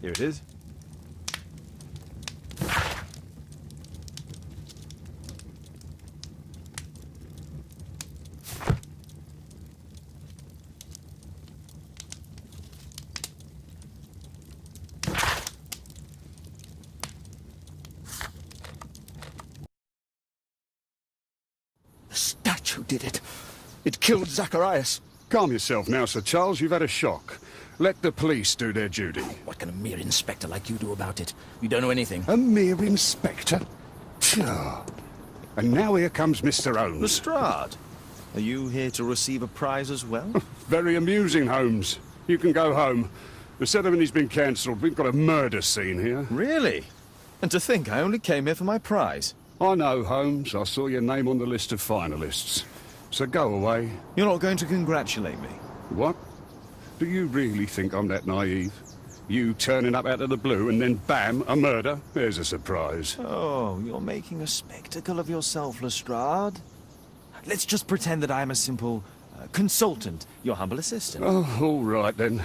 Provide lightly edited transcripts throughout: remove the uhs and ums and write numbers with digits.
Here it is. The statue did it. It killed Zacharias. Calm yourself now, Sir Charles. You've had a shock. Let the police do their duty. What can a mere inspector like you do about it? You don't know anything. A mere inspector? Phew. And now here comes Mr. Holmes. Lestrade, are you here to receive a prize as well? Very amusing, Holmes. You can go home. The ceremony's been cancelled. We've got a murder scene here. Really? And to think I only came here for my prize. I know, Holmes. I saw your name on the list of finalists. So go away. You're not going to congratulate me? What? Do you really think I'm that naive? You turning up out of the blue and then bam, a murder? There's a surprise. Oh, you're making a spectacle of yourself, Lestrade. Let's just pretend that I'm a simple consultant, your humble assistant. Oh, all right then.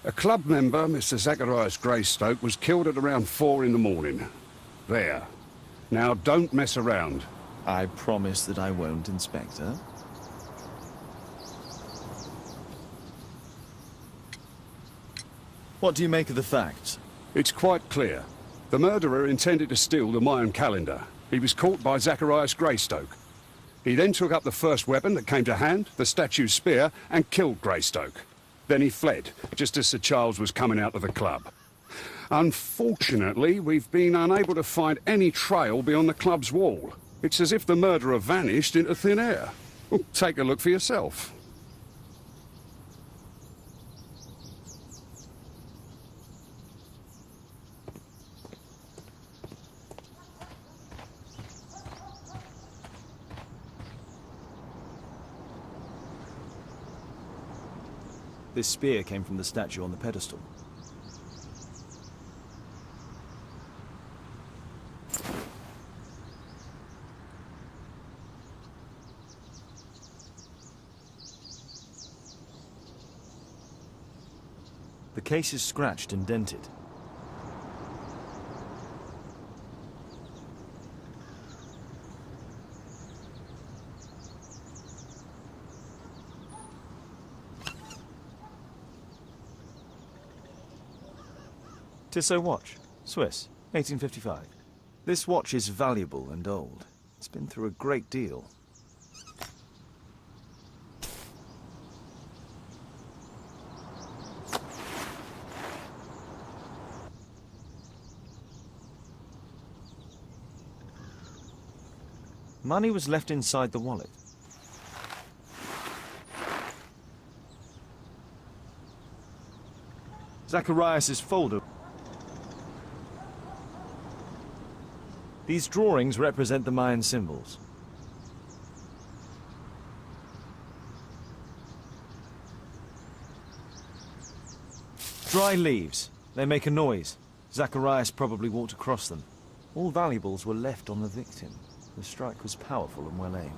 A club member, Mr. Zacharias Greystoke, was killed at around 4 in the morning. There. Now, don't mess around. I promise that I won't, Inspector. What do you make of the facts? It's quite clear. The murderer intended to steal the Mayan calendar. He was caught by Zacharias Greystoke. He then took up the first weapon that came to hand, the statue's spear, and killed Greystoke. Then he fled, just as Sir Charles was coming out of the club. Unfortunately, we've been unable to find any trail beyond the club's wall. It's as if the murderer vanished into thin air. Well, take a look for yourself. This spear came from the statue on the pedestal. The case is scratched and dented. Tissot watch, Swiss, 1855. This watch is valuable and old. It's been through a great deal. Money was left inside the wallet. Zacharias's folder. These drawings represent the Mayan symbols. Dry leaves. They make a noise. Zacharias probably walked across them. All valuables were left on the victim. The strike was powerful and well aimed.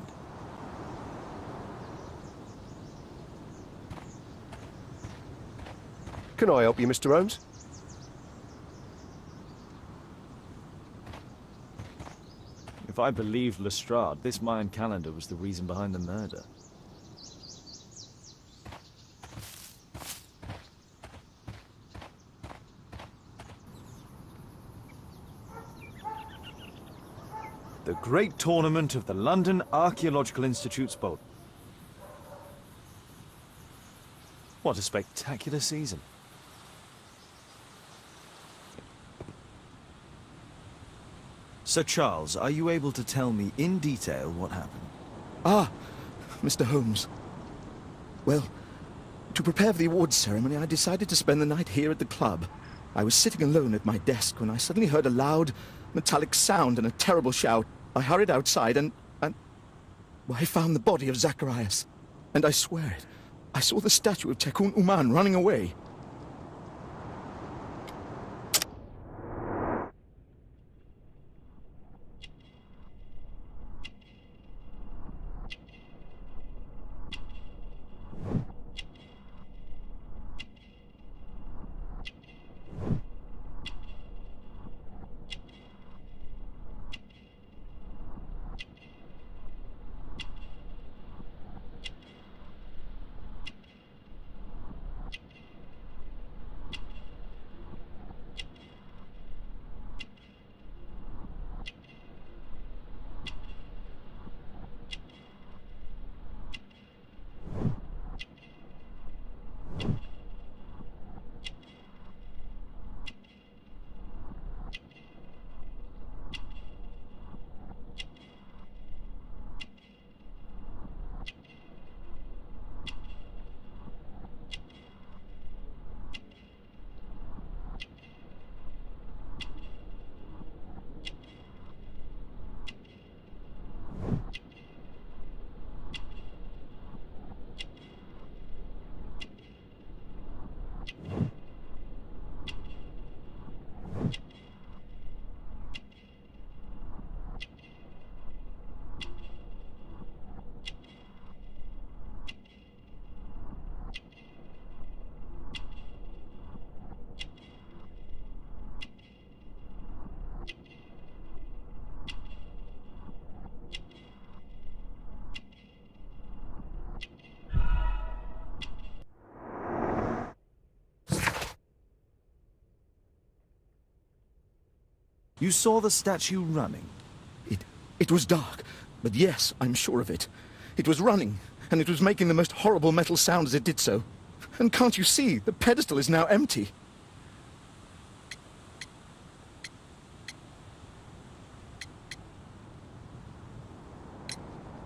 Can I help you, Mr. Holmes? If I believed Lestrade, this Mayan calendar was the reason behind the murder. The Great Tournament of the London Archaeological Institute's boat. What a spectacular season. Sir Charles, are you able to tell me in detail what happened? Ah, Mr. Holmes. Well, to prepare for the awards ceremony, I decided to spend the night here at the club. I was sitting alone at my desk when I suddenly heard a loud, metallic sound and a terrible shout. I hurried outside and well, I found the body of Zacharias. And I swear it, I saw the statue of Tekun Uman running away. You saw the statue running? It was dark, but yes, I'm sure of it. It was running, and it was making the most horrible metal sound as it did so. And can't you see? The pedestal is now empty.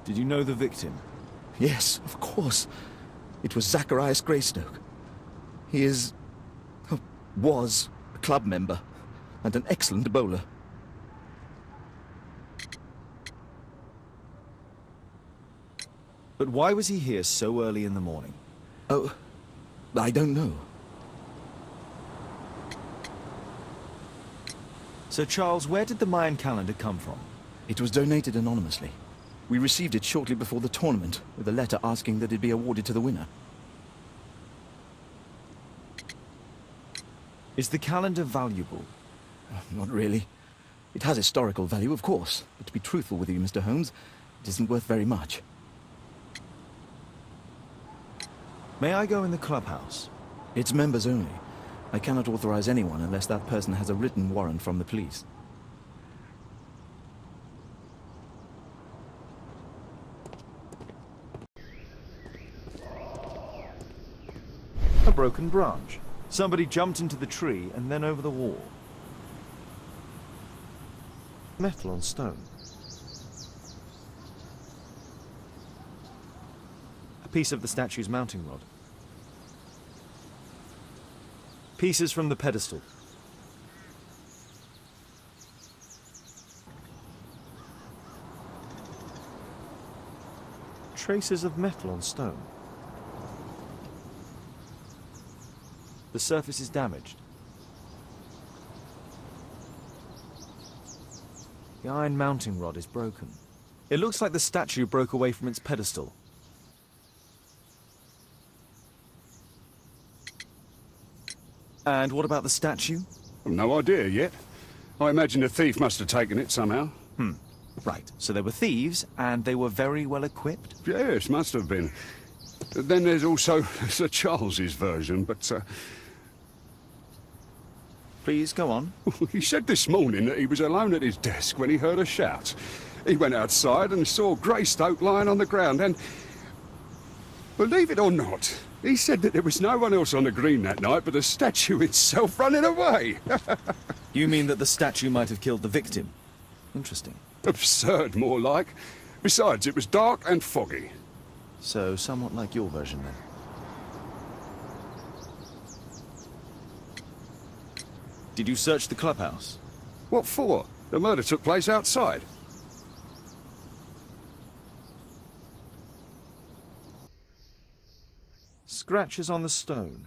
Did you know the victim? Yes, of course. It was Zacharias Greystoke. He is... was a club member, and an excellent bowler. But why was he here so early in the morning? Oh, I don't know. Sir Charles, where did the Mayan calendar come from? It was donated anonymously. We received it shortly before the tournament, with a letter asking that it be awarded to the winner. Is the calendar valuable? Not really. It has historical value, of course, but to be truthful with you, Mr. Holmes, it isn't worth very much. May I go in the clubhouse? It's members only. I cannot authorize anyone unless that person has a written warrant from the police. A broken branch. Somebody jumped into the tree and then over the wall. Metal on stone. A piece of the statue's mounting rod. Pieces from the pedestal. Traces of metal on stone. The surface is damaged. The iron mounting rod is broken. It looks like the statue broke away from its pedestal. And what about the statue? No idea yet. I imagine a thief must have taken it somehow. Right, so there were thieves, and they were very well equipped? Yes, must have been. Then there's also Sir Charles's version, but Please, go on. he said this morning that he was alone at his desk when he heard a shout. He went outside and saw Greystoke lying on the ground and... believe it or not, he said that there was no one else on the green that night but the statue itself running away. You mean that the statue might have killed the victim? Interesting. Absurd, more like. Besides, it was dark and foggy. So, somewhat like your version, then. Did you search the clubhouse? What for? The murder took place outside. Scratches on the stone.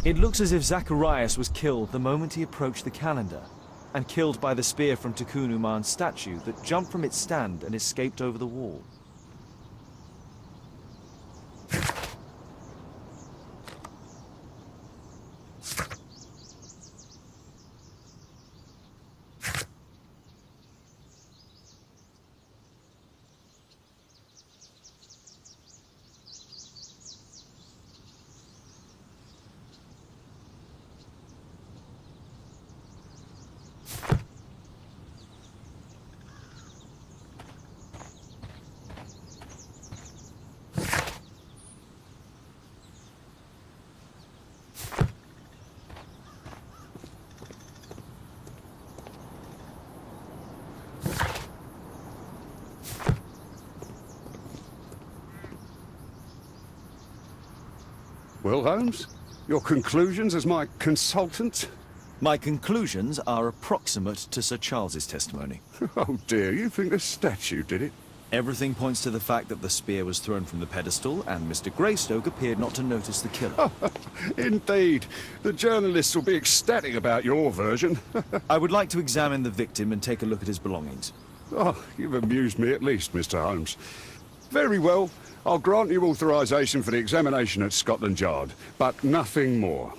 It looks as if Zacharias was killed the moment he approached the calendar, and killed by the spear from Tikkun Uman's statue that jumped from its stand and escaped over the wall. Well, Holmes, your conclusions as my consultant? My conclusions are approximate to Sir Charles's testimony. Oh dear, you think the statue did it? Everything points to the fact that the spear was thrown from the pedestal, and Mr. Greystoke appeared not to notice the killer. Indeed. The journalists will be ecstatic about your version. I would like to examine the victim and take a look at his belongings. Oh, you've amused me at least, Mr. Holmes. Very well. I'll grant you authorization for the examination at Scotland Yard, but nothing more.